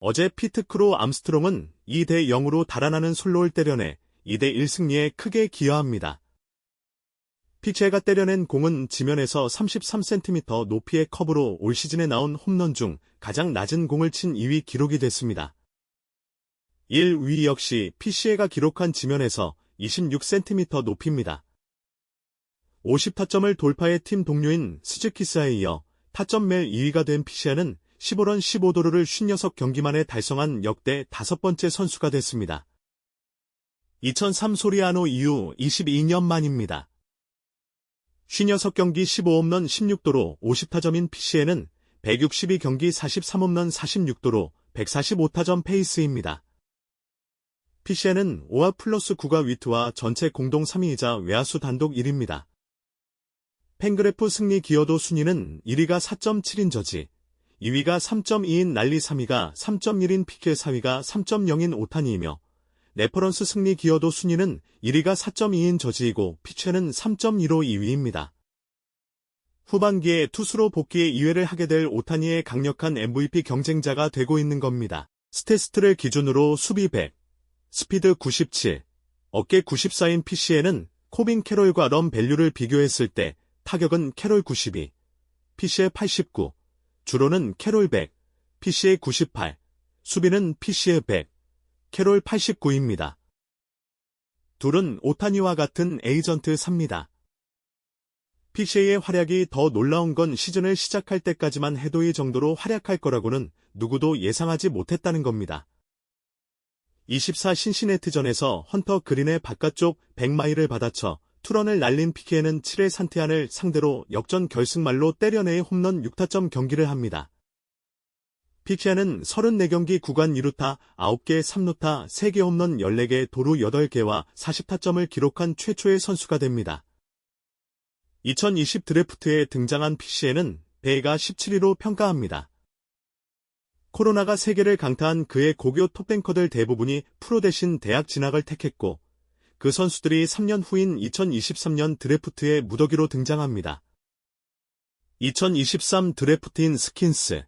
어제 피트 크로 암스트롱은 2대 0으로 달아나는 솔로를 때려내 2대 1 승리에 크게 기여합니다. 피케가 때려낸 공은 지면에서 33cm 높이의 컵으로 올 시즌에 나온 홈런 중 가장 낮은 공을 친 2위 기록이 됐습니다. 1위 역시 피시에가 기록한 지면에서 26cm 높이입니다. 50타점을 돌파해 팀 동료인 스즈키스에 이어 타점멜 2위가 된 피시에는 15런 15도루를 56경기 만에 달성한 역대 5번째 선수가 됐습니다. 2003 소리아노 이후 22년 만입니다. 56경기 15홈런 16도루 50타점인 피시에는 162경기 43홈런 46도루 145타점 페이스입니다. 피시에는 5화 플러스 9가 위트와 전체 공동 3위이자 외야수 단독 1위입니다. 팬그래프 승리 기여도 순위는 1위가 4.7인 저지, 2위가 3.2인 날리 3위가 3.1인 피케 4위가 3.0인 오타니이며 레퍼런스 승리 기여도 순위는 1위가 4.2인 저지이고 피체는 3.15 2위입니다. 후반기에 투수로 복귀에 2회를 하게 될 오타니의 강력한 MVP 경쟁자가 되고 있는 겁니다. 스태스트를 기준으로 수비 100, 스피드 97, 어깨 94인 피시에는 코빈 캐롤과 럼 밸류를 비교했을 때 타격은 캐롤 92, 피시에 89, 주로는 캐롤 100, 피시에 98, 수비는 피시에 100, 캐롤 89입니다. 둘은 오타니와 같은 에이전트 3입니다. 피시의 활약이 더 놀라운 건 시즌을 시작할 때까지만 해도 이 정도로 활약할 거라고는 누구도 예상하지 못했다는 겁니다. 24 신시내트전에서 헌터 그린의 바깥쪽 100마일을 받아쳐 투런을 날린 피케는 7회 산티안을 상대로 역전 결승말로 때려내 홈런 6타점 경기를 합니다. 피케는 34경기 구간 2루타 9개 3루타 3개 홈런 14개 도루 8개와 40타점을 기록한 최초의 선수가 됩니다. 2020 드래프트에 등장한 피시에는 배가 17위로 평가합니다. 코로나가 세계를 강타한 그의 고교 톱뱅커들 대부분이 프로 대신 대학 진학을 택했고 그 선수들이 3년 후인 2023년 드래프트에 무더기로 등장합니다. 2023 드래프트인 스킨스,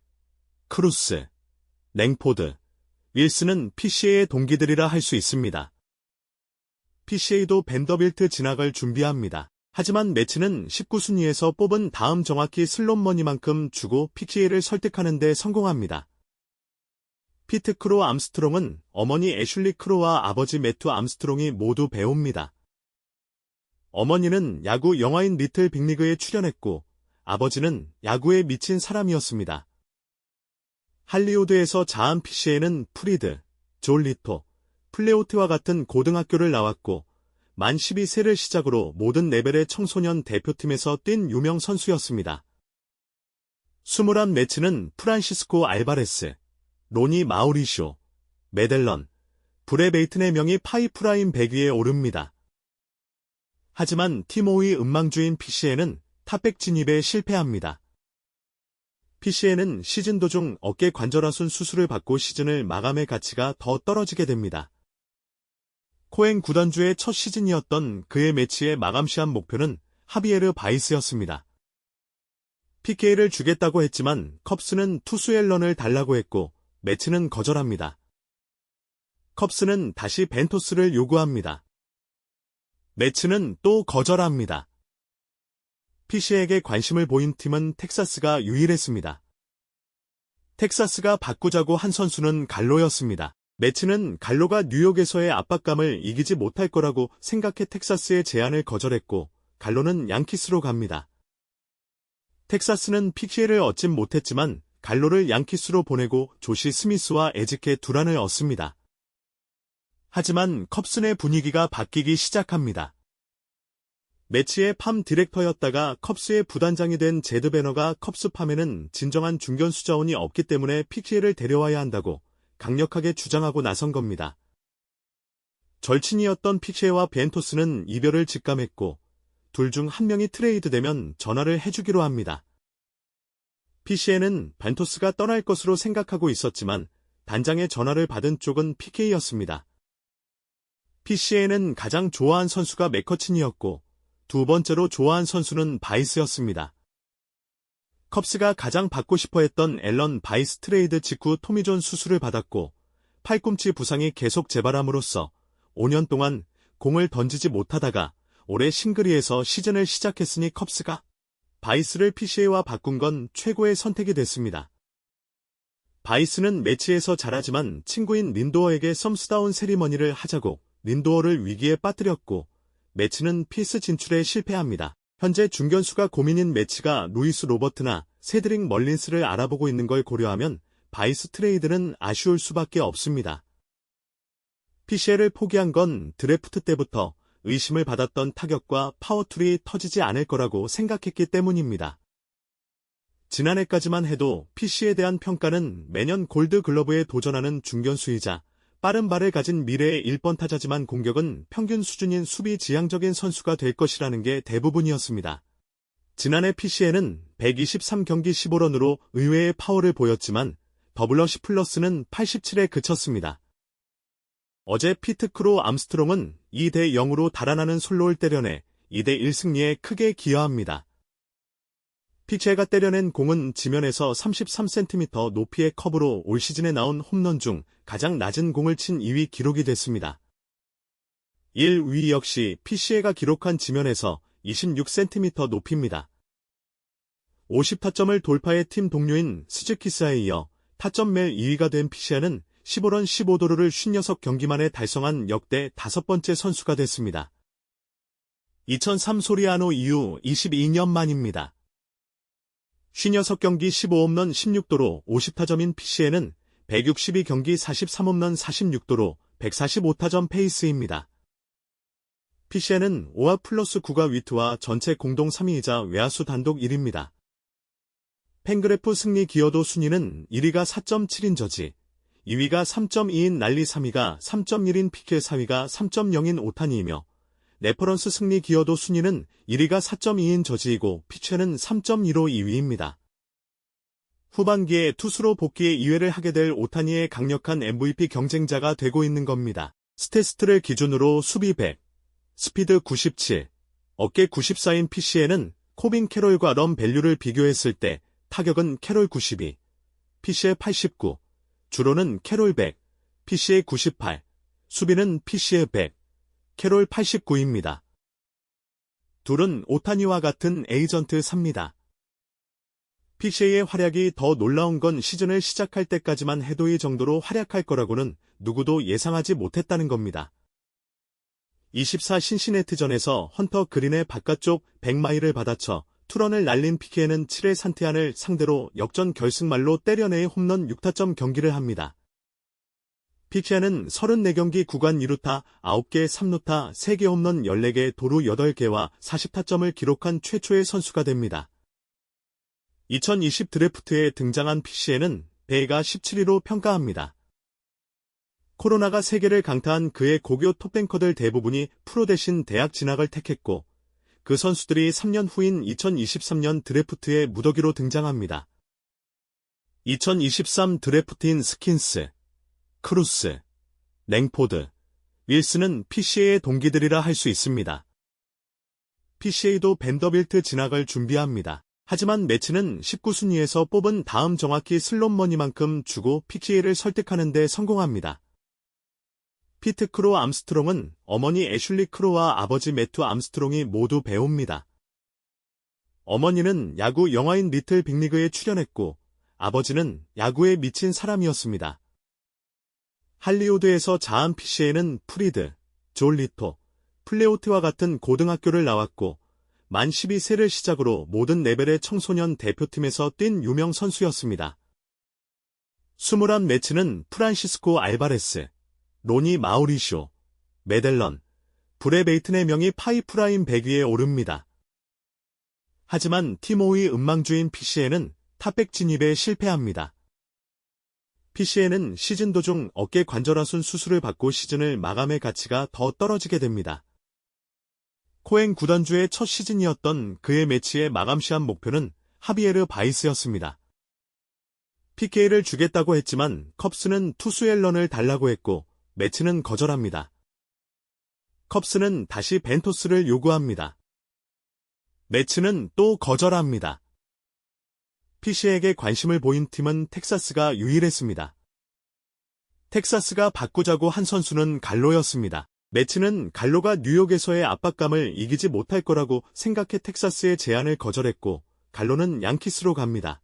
크루스, 랭포드, 윌스는 피시에의 동기들이라 할 수 있습니다. 피시에도 벤더빌트 진학을 준비합니다. 하지만 매치는 19순위에서 뽑은 다음 정확히 슬롯머니만큼 주고 피시에를 설득하는 데 성공합니다. 피트 크로 암스트롱은 어머니 애슐리 크로와 아버지 매튜 암스트롱이 모두 배우입니다. 어머니는 야구 영화인 리틀 빅리그에 출연했고 아버지는 야구에 미친 사람이었습니다. 할리우드에서 자한 피시에는 프리드, 졸리토, 플레오트와 같은 고등학교를 나왔고 만 12세를 시작으로 모든 레벨의 청소년 대표팀에서 뛴 유명 선수였습니다. 21매치는 프란시스코 알바레스, 로니 마우리쇼, 메델런, 브레 베이튼의 명이 파이프라인 100위에 오릅니다. 하지만 티모의 음망주인 피시에는 탑100 진입에 실패합니다. 피시에는 시즌 도중 어깨 관절하순 수술을 받고 시즌을 마감의 가치가 더 떨어지게 됩니다. 코엔 구단주의 첫 시즌이었던 그의 매치의 마감 시한 목표는 하비에르 바이스였습니다. PK를 주겠다고 했지만 컵스는 투수 앨런을 달라고 했고 매치는 거절합니다. 컵스는 다시 벤토스를 요구합니다. 매치는 또 거절합니다. 피시에게 관심을 보인 팀은 텍사스가 유일했습니다. 텍사스가 바꾸자고 한 선수는 갈로였습니다. 매치는 갈로가 뉴욕에서의 압박감을 이기지 못할 거라고 생각해 텍사스의 제안을 거절했고 갈로는 양키스로 갑니다. 텍사스는 피시에를 얻진 못했지만 갈로를 양키스로 보내고 조시 스미스와 에즈케 두란을 얻습니다. 하지만 컵스 내 분위기가 바뀌기 시작합니다. 매치의 팜 디렉터였다가 컵스의 부단장이 된 제드 베너가 컵스 팜에는 진정한 중견수 자원이 없기 때문에 피시에를 데려와야 한다고 강력하게 주장하고 나선 겁니다. 절친이었던 피시에와 벤토스는 이별을 직감했고 둘 중 한 명이 트레이드되면 전화를 해주기로 합니다. 피시에는 벤토스가 떠날 것으로 생각하고 있었지만 단장의 전화를 받은 쪽은 PK였습니다. 피시에는 가장 좋아한 선수가 맥커친이었고 두 번째로 좋아한 선수는 바이스였습니다. 컵스가 가장 받고 싶어 했던 앨런 바이스 트레이드 직후 토미존 수술을 받았고 팔꿈치 부상이 계속 재발함으로써 5년 동안 공을 던지지 못하다가 올해 싱그리에서 시즌을 시작했으니 컵스가 바이스를 PCA와 바꾼 건 최고의 선택이 됐습니다. 바이스는 매치에서 잘하지만 친구인 린도어에게 썸스다운 세리머니를 하자고 린도어를 위기에 빠뜨렸고 매치는 피스 진출에 실패합니다. 현재 중견수가 고민인 매치가 루이스 로버트나 세드릭 멀린스를 알아보고 있는 걸 고려하면 바이스 트레이드는 아쉬울 수밖에 없습니다. PCA를 포기한 건 드래프트 때부터 의심을 받았던 타격과 파워툴이 터지지 않을 거라고 생각했기 때문입니다. 지난해까지만 해도 PCA에 대한 평가는 매년 골드글러브에 도전하는 중견수이자 빠른 발을 가진 미래의 1번 타자지만 공격은 평균 수준인 수비 지향적인 선수가 될 것이라는 게 대부분이었습니다. 지난해 PCA는 123경기 15런으로 의외의 파워를 보였지만 더블러시 플러스는 87에 그쳤습니다. 어제 피트 크로 암스트롱은 2대 0으로 달아나는 솔로를 때려내 2대 1 승리에 크게 기여합니다. PCA가 때려낸 공은 지면에서 33cm 높이의 컵으로 올 시즌에 나온 홈런 중 가장 낮은 공을 친 2위 기록이 됐습니다. 1위 역시 PCA가 기록한 지면에서 26cm 높이입니다. 50타점을 돌파해 팀 동료인 스즈키스에 이어 타점멜 2위가 된 PCA는 15런 15도루를 56경기 만에 달성한 역대 5번째 선수가 됐습니다. 2003 소리아노 이후 22년 만입니다. 56경기 15홈런 16도로 50타점인 PCA는 162경기 43홈런 46도로 145타점 페이스입니다. PCA는 5화 플러스 9가 위트와 전체 공동 3위이자 외야수 단독 1위입니다. 팬그래프 승리 기여도 순위는 1위가 4.7인 저지, 2위가 3.2인 날리 3위가 3.1인 피켈 4위가 3.0인 오타니이며 레퍼런스 승리 기여도 순위는 1위가 4.2인 저지이고 피체는 3.2로 2위입니다. 후반기에 투수로 복귀에 2회를 하게 될 오타니의 강력한 MVP 경쟁자가 되고 있는 겁니다. 스태스트를 기준으로 수비 100, 스피드 97, 어깨 94인 PCA는 코빈 캐롤과 럼 밸류를 비교했을 때 타격은 캐롤 92, PCA 89, 주로는 캐롤 100, PCA 98, 수비는 PCA 100, 캐롤 89입니다. 둘은 오타니와 같은 에이전트 삽니다. PCA의 활약이 더 놀라운 건 시즌을 시작할 때까지만 해도 이 정도로 활약할 거라고는 누구도 예상하지 못했다는 겁니다. 24 신시내티전에서 헌터 그린의 바깥쪽 100마일을 받아쳐 투런을 날린 PK는 7회 산티안을 상대로 역전 결승말로 때려내 홈런 6타점 경기를 합니다. PK는 34경기 구간 2루타 9개 3루타 3개 홈런 14개 도루 8개와 40타점을 기록한 최초의 선수가 됩니다. 2020 드래프트에 등장한 PCA는 배가 17위로 평가합니다. 코로나가 세계를 강타한 그의 고교 톱뱅커들 대부분이 프로 대신 대학 진학을 택했고 그 선수들이 3년 후인 2023년 드래프트에 무더기로 등장합니다. 2023 드래프트인 스킨스, 크루스, 랭포드, 윌스는 PCA의 동기들이라 할 수 있습니다. PCA도 벤더빌트 진학을 준비합니다. 하지만 매치는 19순위에서 뽑은 다음 정확히 슬롯머니만큼 주고 PCA를 설득하는 데 성공합니다. 피트 크로 암스트롱은 어머니 애슐리 크로와 아버지 매튜 암스트롱이 모두 배우입니다. 어머니는 야구 영화인 리틀 빅리그에 출연했고 아버지는 야구에 미친 사람이었습니다. 할리우드에서 자한 PCA는 프리드, 졸리토, 플레오트와 같은 고등학교를 나왔고 만 12세를 시작으로 모든 레벨의 청소년 대표팀에서 뛴 유명 선수였습니다. 21 매치는 프란시스코 알바레스, 로니 마우리쇼, 메델런, 브레 베이튼의 명이 파이프라인 100위에 오릅니다. 하지만 티모의 음망주인 PCA는 탑백 진입에 실패합니다. PCA는 시즌 도중 어깨 관절하순 수술을 받고 시즌을 마감의 가치가 더 떨어지게 됩니다. 코엔 구단주의 첫 시즌이었던 그의 매치의 마감 시한 목표는 하비에르 바이스였습니다. PK를 주겠다고 했지만 컵스는 투수 앨런을 달라고 했고 매치는 거절합니다. 컵스는 다시 벤토스를 요구합니다. 매치는 또 거절합니다. PC에게 관심을 보인 팀은 텍사스가 유일했습니다. 텍사스가 바꾸자고 한 선수는 갈로였습니다. 매치는 갈로가 뉴욕에서의 압박감을 이기지 못할 거라고 생각해 텍사스의 제안을 거절했고 갈로는 양키스로 갑니다.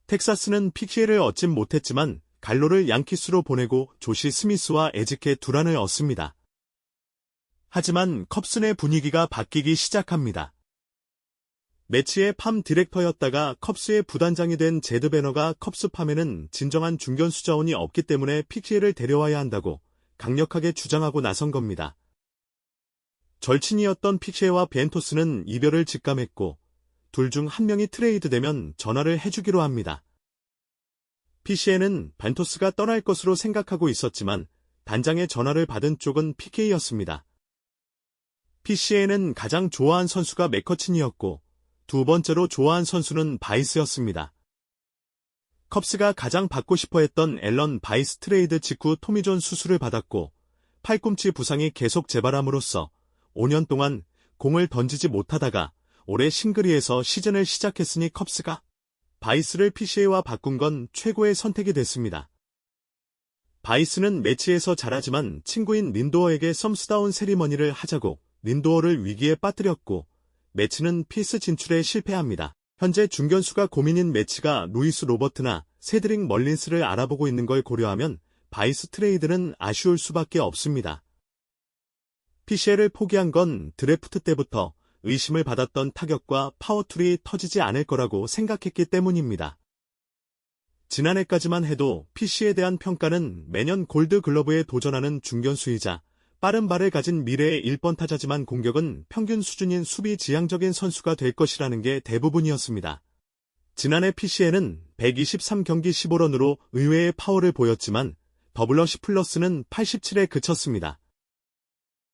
텍사스는 PC를 얻진 못했지만 갈로를 양키스로 보내고 조시 스미스와 에즈케 두란을 얻습니다. 하지만 컵스 내 분위기가 바뀌기 시작합니다. 매치의 팜 디렉터였다가 컵스의 부단장이 된 제드 베너가 컵스 팜에는 진정한 중견수 자원이 없기 때문에 PC를 데려와야 한다고 강력하게 주장하고 나선 겁니다. 절친이었던 PC와 벤토스는 이별을 직감했고 둘 중 한 명이 트레이드되면 전화를 해주기로 합니다. PC는 벤토스가 떠날 것으로 생각하고 있었지만 단장의 전화를 받은 쪽은 PK였습니다. PC는 가장 좋아한 선수가 맥커친이었고 두 번째로 좋아한 선수는 바이스였습니다. 컵스가 가장 받고 싶어 했던 앨런 바이스 트레이드 직후 토미존 수술을 받았고 팔꿈치 부상이 계속 재발함으로써 5년 동안 공을 던지지 못하다가 올해 싱그리에서 시즌을 시작했으니 컵스가 바이스를 PC와 바꾼 건 최고의 선택이 됐습니다. 바이스는 매치에서 잘하지만 친구인 린도어에게 썸스다운 세리머니를 하자고 린도어를 위기에 빠뜨렸고 매치는 피스 진출에 실패합니다. 현재 중견수가 고민인 매치가 루이스 로버트나 세드릭 멀린스를 알아보고 있는 걸 고려하면 바이스 트레이드는 아쉬울 수밖에 없습니다. PC를 포기한 건 드래프트 때부터 의심을 받았던 타격과 파워툴이 터지지 않을 거라고 생각했기 때문입니다. 지난해까지만 해도 PC에 대한 평가는 매년 골드 글러브에 도전하는 중견수이자 빠른 발을 가진 미래의 1번 타자지만 공격은 평균 수준인 수비 지향적인 선수가 될 것이라는 게 대부분이었습니다. 지난해 PC에는 123경기 15런으로 의외의 파워를 보였지만 WRC+는 87에 그쳤습니다.